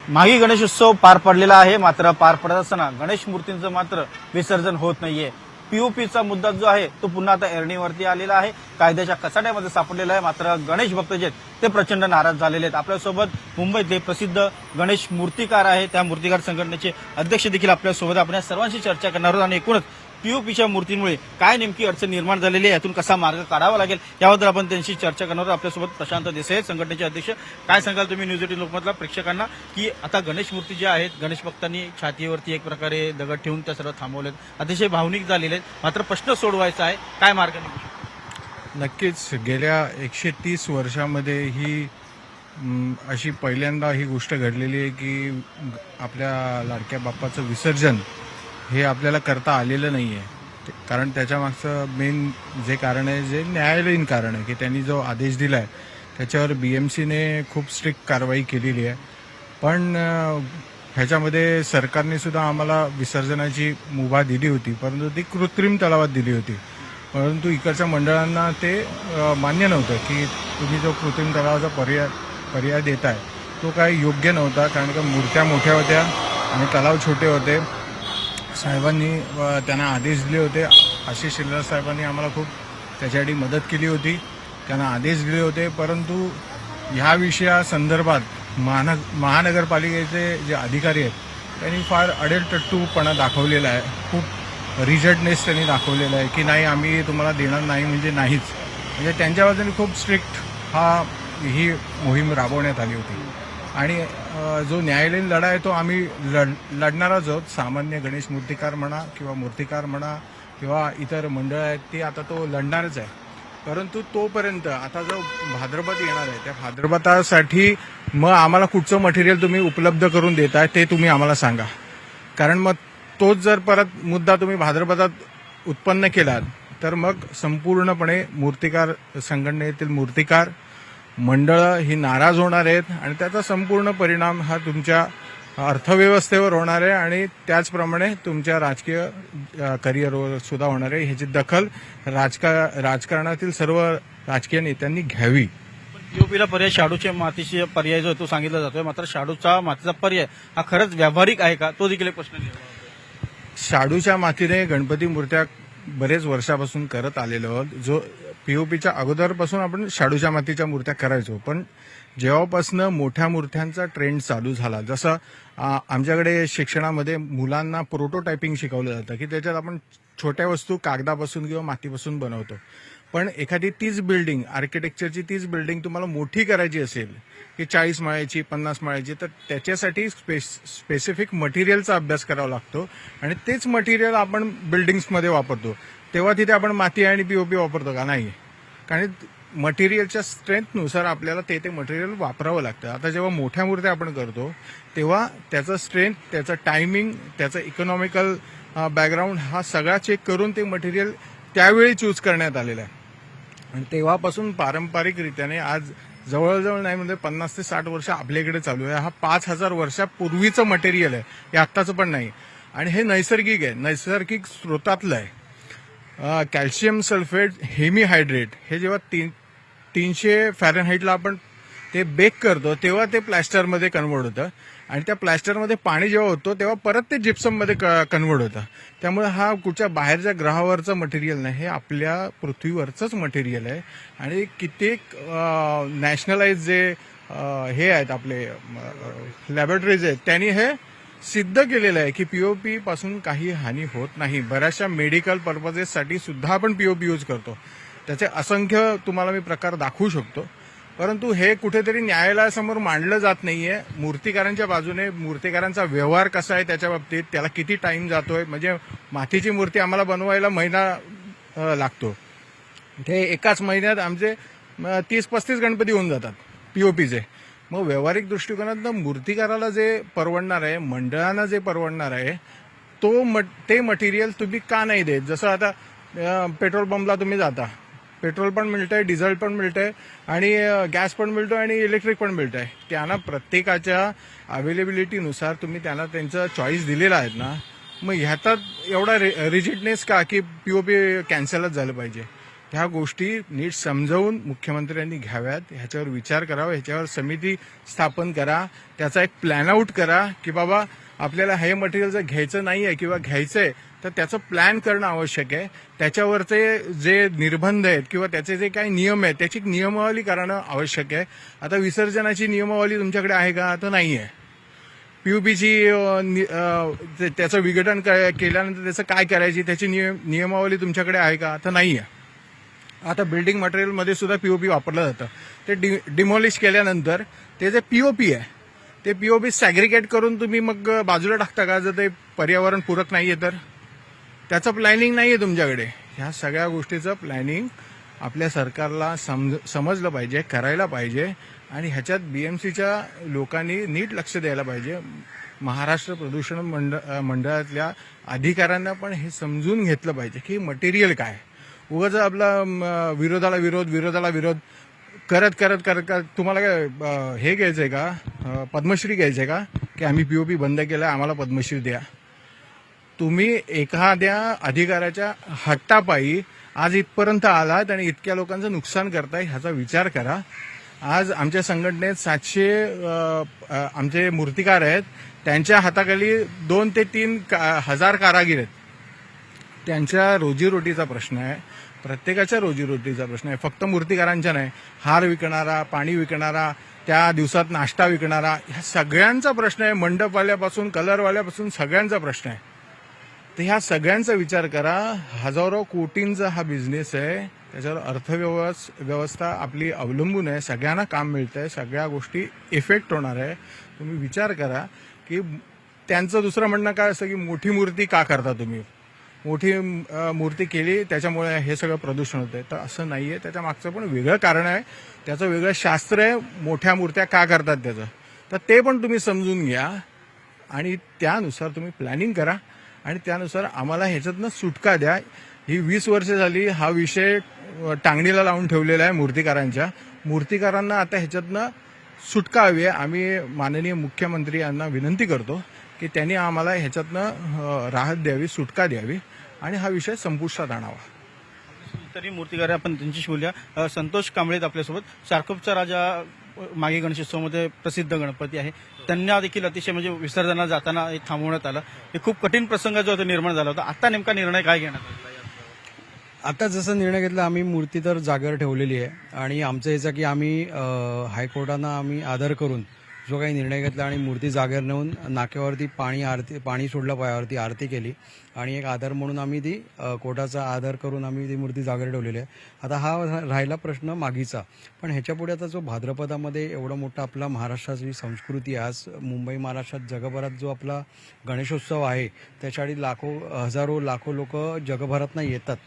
मागी गणेशोत्सव पार पडलेला आहे, मात्र पार पडत असताना गणेश मूर्तींचं मात्र विसर्जन होत नाहीये. पीओपीचा मुद्दा जो आहे तो पुन्हा आता एरणीवरती आलेला आहे, कायद्याच्या कचाट्यामध्ये सापडलेला आहे. मात्र गणेश भक्त जे आहेत ते प्रचंड नाराज झालेले आहेत. आपल्यासोबत मुंबईतले प्रसिद्ध गणेश मूर्तिकार आहे, त्या मूर्तिकार संघटनेचे अध्यक्ष देखील आपल्यासोबत. आपण या सर्वांशी चर्चा करणार आहोत आणि एकूणच पीओपीच्या मूर्तींमुळे काय नेमकी अडचण निर्माण झालेली आहे, यातून कसा मार्ग काढावा लागेल याबद्दल आपण त्यांची चर्चा करणार आहोत. आपल्यासोबत प्रशांत देसाई संघटनेचे अध्यक्ष. काय सांगाल तुम्ही न्यूज 18 लोकमतला प्रेक्षकांना की आता गणेश मूर्ती ज्या आहेत, गणेश भक्तांनी छातीवरती एक प्रकारे दगड ठेवून त्या सर्व थांबवलेत, अतिशय भावनिक झालेले आहेत, मात्र प्रश्न सोडवायचा आहे, काय मार्ग निघू शकतो? नक्कीच गेल्या 130 वर्षामध्ये ही अशी पहिल्यांदा ही गोष्ट घडलेली आहे की आपल्या लाडक्या बाप्पाचं विसर्जन हे आपल्याला करता आलेलं नाही आहे. कारण त्याच्यामागचं मेन जे कारण आहे, जे न्यायालयीन कारण आहे की त्यांनी जो आदेश दिला आहे त्याच्यावर BMCने खूप स्ट्रिक्ट कारवाई केलेली आहे. पण ह्याच्यामध्ये सरकारने सुद्धा आम्हाला विसर्जनाची मुभा दिली होती, परंतु ती कृत्रिम तलावात दिली होती. परंतु इकडच्या मंडळांना ते मान्य नव्हतं की तुम्ही जो कृत्रिम तलावाचा पर्याय देताय तो काही योग्य नव्हता, कारण का मूर्त्या मोठ्या होत्या आणि तलाव छोटे होते. साहेबांनी त्यांना आदेश दिले होते. आशिष शेलार साहेबांनी आम्हाला खूप त्याच्यासाठी मदत केली होती, त्यांना आदेश दिले होते. परंतु ह्या विषयासंदर्भात महानगरपालिकेचे जे अधिकारी आहेत त्यांनी फार अडेलटट्टूपणा दाखवलेला आहे. खूप रिजडनेस त्यांनी दाखवलेला आहे की नाही, आम्ही तुम्हाला देणार नाही म्हणजे नाहीच. म्हणजे त्यांच्या बाजूने खूप स्ट्रिक्ट ही मोहीम राबवण्यात आली होती. आणि जो न्यायालयीन लढा आहे तो आम्ही लढणारच आहोत. सामान्य गणेश मूर्तिकार म्हणा किंवा मूर्तिकार म्हणा किंवा इतर मंडळ आहेत ते आता तो लढणारच आहे. परंतु तोपर्यंत आता जो भाद्रपद येणार आहे त्या भाद्रपदासाठी मग आम्हाला कुठचं मटेरियल तुम्ही उपलब्ध करून देताय ते तुम्ही आम्हाला सांगा. कारण मग तोच जर परत मुद्दा तुम्ही भाद्रपदात उत्पन्न केलात तर मग संपूर्णपणे मूर्तिकार संघटनेतील मूर्तिकार मंडळं ही नाराज होणार आहेत आणि त्याचा संपूर्ण परिणाम हा तुमच्या अर्थव्यवस्थेवर होणार आहे आणि त्याचप्रमाणे तुमच्या राजकीय करिअरवर सुद्धा होणार आहे. ह्याची दखल राजकारणातील सर्व राजकीय नेत्यांनी घ्यावी. पीओपीला पर्याय शाडूच्या मातीचे पर्याय जो तो सांगितला जातोय, मात्र शाडूचा मातीचा पर्याय हा खरंच व्यावहारिक आहे का, तो देखील एक प्रश्न निर्माण होतो. शाडूच्या मातीने गणपती मूर्त्या बरेच वर्षापासून करत आलेलो आहोत. जो पीओपीच्या अगोदरपासून आपण शाडूच्या मातीच्या मूर्त्या करायचो, पण जेव्हापासून मोठ्या मूर्त्यांचा ट्रेंड चालू झाला, जसं आमच्याकडे शिक्षणामध्ये मुलांना प्रोटोटायपिंग शिकवलं जातं की त्याच्यात आपण छोट्या वस्तू कागदापासून किंवा मातीपासून बनवतो. पण एखादी तीच बिल्डिंग, आर्किटेक्चरची तीच बिल्डिंग तुम्हाला मोठी करायची असेल की 40 माळ्याची 50 माळ्याची, तर त्याच्यासाठी स्पेसिफिक मटेरियलचा अभ्यास करावा लागतो आणि तेच मटेरियल आपण बिल्डिंग्समध्ये वापरतो. तेव्हा तिथे आपण माती आणि पीओपी वापरतो का? नाही. कारण मटेरियलच्या स्ट्रेंथनुसार आपल्याला ते मटेरियल वापरावं लागतं. आता जेव्हा मोठ्या मूर्त्या आपण करतो तेव्हा त्याचं स्ट्रेंथ, त्याचं टायमिंग, त्याचं इकॉनॉमिकल बॅकग्राऊंड हा सगळा चेक करून ते मटेरियल त्यावेळी चूज करण्यात आलेलं आहे. आणि तेव्हापासून पारंपरिकरित्याने आज जवळजवळ नाही म्हणजे 50 ते 60 वर्ष आपल्याकडे चालू आहे. हा 5000 वर्षापूर्वीचं मटेरियल आहे, हे आत्ताचं पण नाही. आणि हे नैसर्गिक आहे, नैसर्गिक स्रोतातलं आहे. कॅल्शियम सल्फेट हेमीहायड्रेट हे जेव्हा 300 फॅरनहाईटला आपण ते बेक करतो तेव्हा ते प्लॅस्टरमध्ये कन्वर्ट होतं आणि त्या प्लॅस्टरमध्ये पाणी जेव्हा होतं तेव्हा परत ते जिप्सममध्ये कन्वर्ट होतं. त्यामुळे हा कुठच्या बाहेरच्या ग्रहावरचं मटेरियल नाही, हे आपल्या पृथ्वीवरचंच मटेरियल आहे. आणि कित्येक नॅशनलाइज जे हे आहेत आपले लॅबोरेटरीज आहेत त्यांनी हे सिद्ध केलेलं आहे की पीओपी पासून काही हानी होत नाही. बऱ्याचशा मेडिकल पर्पजेससाठी सुद्धा आपण पीओपी यूज करतो. त्याचे असंख्य तुम्हाला मी प्रकार दाखवू शकतो. परंतु हे कुठेतरी न्यायालयासमोर मांडलं जात नाहीये. मूर्तिकारांच्या बाजूने मूर्तिकारांचा व्यवहार कसा आहे त्याच्या बाबतीत, त्याला किती टाइम जातोय. म्हणजे मातीची मूर्ती आम्हाला बनवायला महिना लागतो, ते एकाच महिन्यात आमचे 30-35 गणपती होऊन जातात पीओपीचे. मग व्यावहारिक दृष्टिकोनातून मूर्तिकाराला जे परवडणार आहे, मंडळांना जे परवडणार आहे ते मटेरियल तुम्ही का नाही देत? जसं आता पेट्रोल पंपला तुम्ही जाता, पेट्रोल पण मिळतंय, डिझेल पण मिळतंय आणि गॅस पण मिळतो आणि इलेक्ट्रिक पण मिळतंय. त्यांना प्रत्येकाच्या अवेलेबिलिटीनुसार तुम्ही त्यांना त्यांचं चॉईस दिलेला आहेत ना. मग ह्याच्यात एवढा रिजिडनेस का की पीओपी कॅन्सलच झालं पाहिजे? ह्या गोष्टी नीट समजावून मुख्यमंत्र्यांनी घ्याव्यात, ह्याच्यावर विचार करावा, ह्याच्यावर समिती स्थापन करा, त्याचा एक प्लॅन आउट करा की बाबा आपल्याला हे मटेरियल जर घ्यायचं नाहीये किंवा घ्यायचंय तर त्याचं प्लॅन करणं आवश्यक आहे. त्याच्यावरचे जे निर्बंध आहेत किंवा त्याचे जे काही नियम आहेत त्याची नियमावली करणं आवश्यक आहे. आता विसर्जनाची नियमावली तुमच्याकडे आहे का? तर नाही आहे. पीयूपीची त्याचं विघटन केल्यानंतर त्याचं काय करायची त्याची नियमावली तुमच्याकडे आहे का? तर नाही आहे. आता बिल्डिंग मटेरियलमध्ये सुद्धा पीओपी वापरलं जातं. ते डिमॉलिश केल्यानंतर ते जे पीओपी आहे ते पीओपी सॅग्रिगेट करून तुम्ही मग बाजूला टाकता का जर ते पर्यावरणपूरक नाहीये तर? त्याचं प्लॅनिंग नाहीये तुमच्याकडे. ह्या सगळ्या गोष्टीचं प्लॅनिंग आपल्या सरकारला समजलं पाहिजे, करायला पाहिजे आणि ह्याच्यात बीएमसीच्या लोकांनी नीट लक्ष द्यायला पाहिजे. महाराष्ट्र प्रदूषण मंडळातल्या अधिकाऱ्यांना पण हे समजून घेतलं पाहिजे की मटेरियल काय. उगाच आपला विरोधाला विरोध करत करत करत करत तुम्हाला काय हे घ्यायचंय का, पद्मश्री घ्यायचंय का की आम्ही पीओपी बंद केलाय आम्हाला पद्मश्री द्या? तुम्ही एखाद्या अधिकाऱ्याच्या हट्टापायी आज इथपर्यंत आलात आणि इतक्या लोकांचं नुकसान करताय, ह्याचा विचार करा. आज आमच्या संघटनेत 700 आमचे मूर्तिकार आहेत. त्यांच्या हाताखाली 2 ते 3 हजार कारागीर आहेत. त्यांच्या रोजीरोटीचा प्रश्न आहे, प्रत्येकाच्या रोजीरोटीचा प्रश्न आहे, फक्त मूर्तिकारांच्या नाही. हार विकणारा, पाणी विकणारा, त्या दिवसात नाश्ता विकणारा, ह्या सगळ्यांचा प्रश्न आहे. मंडपवाल्यापासून कलरवाल्यापासून सगळ्यांचा प्रश्न आहे. तर ह्या सगळ्यांचा विचार करा. हजारो कोटींचा हा बिझनेस आहे, त्याच्यावर अर्थव्यवस्था आपली अवलंबून आहे. सगळ्यांना काम मिळतंय, सगळ्या गोष्टी इफेक्ट होणार आहे. तुम्ही विचार करा की त्यांचं दुसरं म्हणणं काय असतं की मोठी मूर्ती का करता तुम्ही? मोठी मूर्ती केली त्याच्यामुळे हे सगळं प्रदूषण होतंय. तर असं नाहीये. त्याच्या मागचं पण वेगळं कारण आहे, त्याचं वेगळं शास्त्र आहे. मोठ्या मूर्त्या का करतात त्याचं, तर ते पण तुम्ही समजून घ्या आणि त्यानुसार तुम्ही प्लॅनिंग करा आणि त्यानुसार आम्हाला ह्याच्यातनं सुटका द्या. ही 20 वर्ष झाली हा विषय टांगणीला लावून ठेवलेला आहे मूर्तिकारांना आता ह्याच्यातनं सुटका हवी आहे. आम्ही माननीय मुख्यमंत्री यांना विनंती करतो की त्यांनी आम्हाला ह्याच्यातनं राहत द्यावी, सुटका द्यावी आणि हा विषय संपुष्टात आणावा. तरी मूर्तिकार आपण त्यांच्याशी बोलूया. संतोष कांबळे आपल्यासोबत. शार्कोपचा राजा मागे गणेशोत्सवामध्ये प्रसिद्ध गणपती आहे, त्यांना देखील अतिशय म्हणजे विसर्जनाला जाताना हे थांबवण्यात आलं. हे खूप कठीण प्रसंग जो होता निर्माण झाला होता. आता नेमका निर्णय काय घेण्यात आला? आता जसं निर्णय घेतला, आम्ही मूर्ती तर जागेवर ठेवलेली आहे आणि आमचं याचं की आम्ही हायकोर्टानं आम्ही आदर करून जो काही निर्णय घेतला आणि मूर्ती जागेवर नेऊन नाक्यावरती पाणी सोडलं, पायावरती आरती केली आणि एक आदर म्हणून आम्ही ती कोर्टाचा आदर करून आम्ही ती मूर्ती जागेवर ठेवलेली आहे. आता हा राहिला प्रश्न मागीचा, पण ह्याच्यापुढे आता जो भाद्रपदामध्ये एवढा मोठा आपला महाराष्ट्राची संस्कृती आहे, आज मुंबई महाराष्ट्रात जगभरात जो आपला गणेशोत्सव आहे त्याच्यासाठी हजारो लाखो लोक जगभरातनं येतात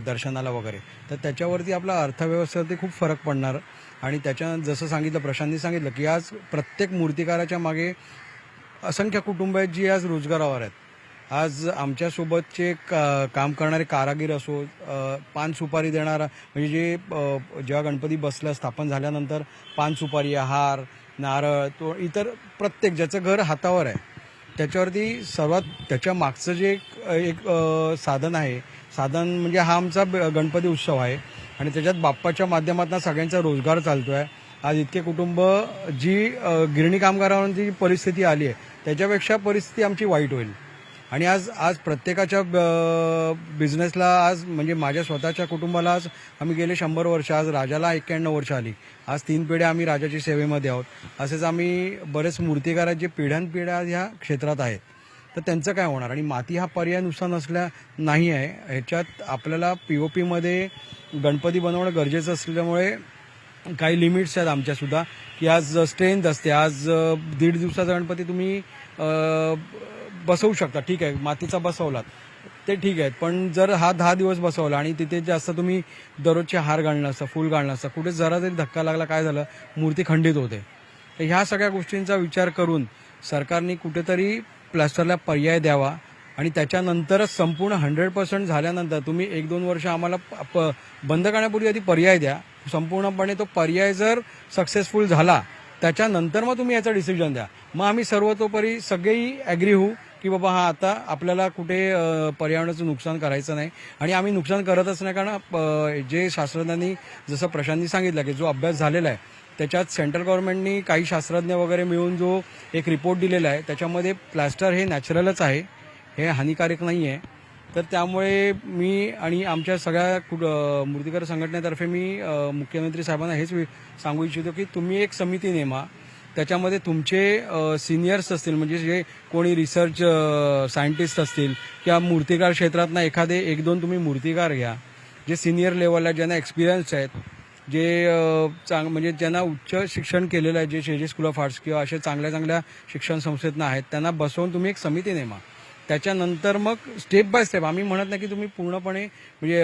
दर्शनाला वगैरे, तर त्याच्यावरती आपला अर्थव्यवस्थेवरती खूप फरक पडणार. आणि त्याच्यानं जसं सांगितलं, प्रशांतनी सांगितलं की आज प्रत्येक मूर्तिकाराच्या मागे असंख्य कुटुंब आहेत जी आज रोजगारावर आहेत. आज आमच्यासोबतचे काम करणारे कारागीर असो, पान सुपारी देणारा म्हणजे जेव्हा गणपती बसला स्थापन झाल्यानंतर पान सुपारी, हार, नारळ, तो इतर प्रत्येक ज्याचं घर हातावर आहे त्याच्यावरती सर्वात त्याच्या मागचं जे एक साधन म्हणजे हा आमचा गणपती उत्सव आहे आणि त्याच्यात बाप्पाच्या माध्यमातून सगळ्यांचा रोजगार चालतो आहे. आज इतके कुटुंब जी गिरणी कामगारांची परिस्थिती आली आहे त्याच्यापेक्षा परिस्थिती आमची वाईट होईल. आणि आज प्रत्येकाच्या बिझनेसला आज म्हणजे माझ्या स्वतःच्या कुटुंबाला आज आम्ही गेले 100 वर्ष, आज राजाला 91 वर्ष आली, आज 3 पिढ्या आम्ही राजाची सेवेमध्ये आहोत. असेच आम्ही बरेच मूर्तिकार आहेत जे पिढ्यानपिढ्या ह्या क्षेत्रात आहेत. तर त्यांचं काय होणार? आणि माती हा पर्याय नुसता नाही आहे. ह्याच्यात आपल्याला पीओपीमध्ये गणपती बनवणं गरजेचं असल्यामुळे काही लिमिट्स आहेत आमच्यासुद्धा, की आज स्ट्रेंथ असते. आज 1.5 दिवसाचा गणपती तुम्ही बसवू शकता, ठीक आहे, मातीचा बसवलात ते ठीक आहे, पण जर हा 10 दिवस बसवला आणि तिथे जास्त तुम्ही दररोजचे हार घालणं असतं, फुल घालणं असतं, कुठे जरा जरी धक्का लागला काय झालं, मूर्ती खंडित होते. तर ह्या सगळ्या गोष्टींचा विचार करून सरकारने कुठेतरी प्लास्टरला पर्याय द्यावा आणि त्याच्यानंतरच संपूर्ण 100% झाल्यानंतर तुम्ही 1-2 वर्ष आम्हाला बंद करण्यापूर्वी आधी पर्याय द्या. संपूर्णपणे तो पर्याय जर सक्सेसफुल झाला त्याच्यानंतर मग तुम्ही याचा डिसिजन द्या. मग आम्ही सर्वतोपरी सगळेही ॲग्री होऊ की बाबा हा आता आपल्याला कुठे पर्यावरणाचं नुकसान करायचं नाही. आणि आम्ही नुकसान करतच नाही, कारण जे शास्त्रज्ञांनी जसं प्रशांतनी सांगितलं की जो अभ्यास झालेला आहे त्याच्यात सेंट्रल गव्हर्नमेंटनी काही शास्त्रज्ञ वगैरे मिळून जो एक रिपोर्ट दिलेला आहे त्याच्यामध्ये प्लॅस्टर हे नॅचरलच आहे, हे हानिकारक नाही आहे. तर त्यामुळे मी आणि आमच्या सगळ्या मूर्तिकार संघटनेतर्फे मी मुख्यमंत्री साहेबांना हेच सांगू इच्छितो की तुम्ही एक समिती नेमा, त्याच्यामध्ये तुमचे सिनियर्स असतील, म्हणजे जे कोणी रिसर्च सायंटिस्ट असतील किंवा मूर्तिकार क्षेत्रातनं एखादे 1-2 तुम्ही मूर्तिकार घ्या जे सिनियर लेवलला, ज्यांना एक्सपिरियन्स आहेत, जे म्हणजे ज्यांना उच्च शिक्षण केलेलं आहे, जे शेजे स्कूल ऑफ आर्ट्स किंवा असे चांगल्या चांगल्या शिक्षण संस्थेतनं आहेत, त्यांना बसवून तुम्ही एक समिती नेमा. त्याच्यानंतर मग स्टेप बाय स्टेप, आम्ही म्हणत नाही की तुम्ही पूर्णपणे म्हणजे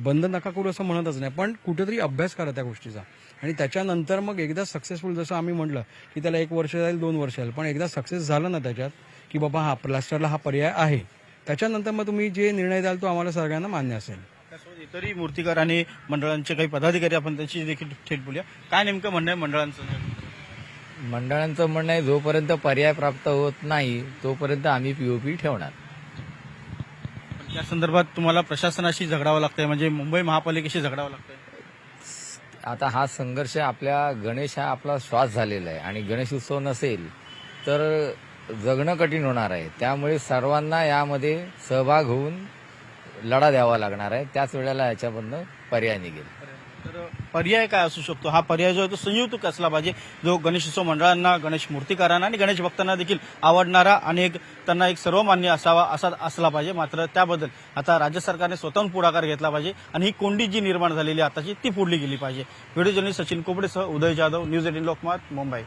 बंद नका करू असं म्हणतच नाही, पण कुठेतरी अभ्यास करा त्या गोष्टीचा. आणि त्याच्यानंतर मग एकदा सक्सेसफुल, जसं आम्ही म्हटलं की त्याला 1 वर्ष जाईल 2 वर्ष जाईल, पण एकदा सक्सेस झालं ना त्याच्यात की बाबा हा प्लास्टरला हा पर्याय आहे, त्याच्यानंतर मग तुम्ही जे निर्णय द्याल तो आम्हाला सगळ्यांना मान्य असेल. त्यासोबत इतरही मूर्तिकार आणि मंडळांचे काही पदाधिकारी आपण त्यांची देखील थेट बोलूया. काय नेमकं म्हणणं आहे मंडळांचं? मंडळांचं म्हणणं आहे जोपर्यंत पर्याय प्राप्त होत नाही तोपर्यंत आम्ही पीओपी ठेवणार. त्या संदर्भात तुम्हाला प्रशासनाशी झगडावं लागतंय, म्हणजे मुंबई महापालिकेशी झगडावं लागतंय. आता हा संघर्ष आपल्या गणेश हा आपला श्वास झालेला आहे आणि गणेश उत्सव नसेल तर जगणं कठीण होणार आहे. त्यामुळे सर्वांना यामध्ये सहभाग होऊन लढा द्यावा लागणार आहे. त्याच वेळेला याच्यामधनं पर्याय निघेल. तर पर्याय काय असू शकतो? हा पर्याय जो आहे तो संयुक्त असला पाहिजे, जो गणेशोत्सव मंडळांना, गणेश मूर्तिकारांना आणि गणेश भक्तांना देखील आवडणारा आणि त्यांना एक सर्वमान्य असावा असा असला पाहिजे. मात्र त्याबद्दल आता राज्य सरकारने स्वतःहून पुढाकार घेतला पाहिजे आणि ही कोंडी जी निर्माण झालेली आताची ती फोडली गेली पाहिजे. व्हिडिओ जर्नलिस्ट सचिन कोबडेसह उदय जाधव, न्यूज 18 लोकमत, मुंबई.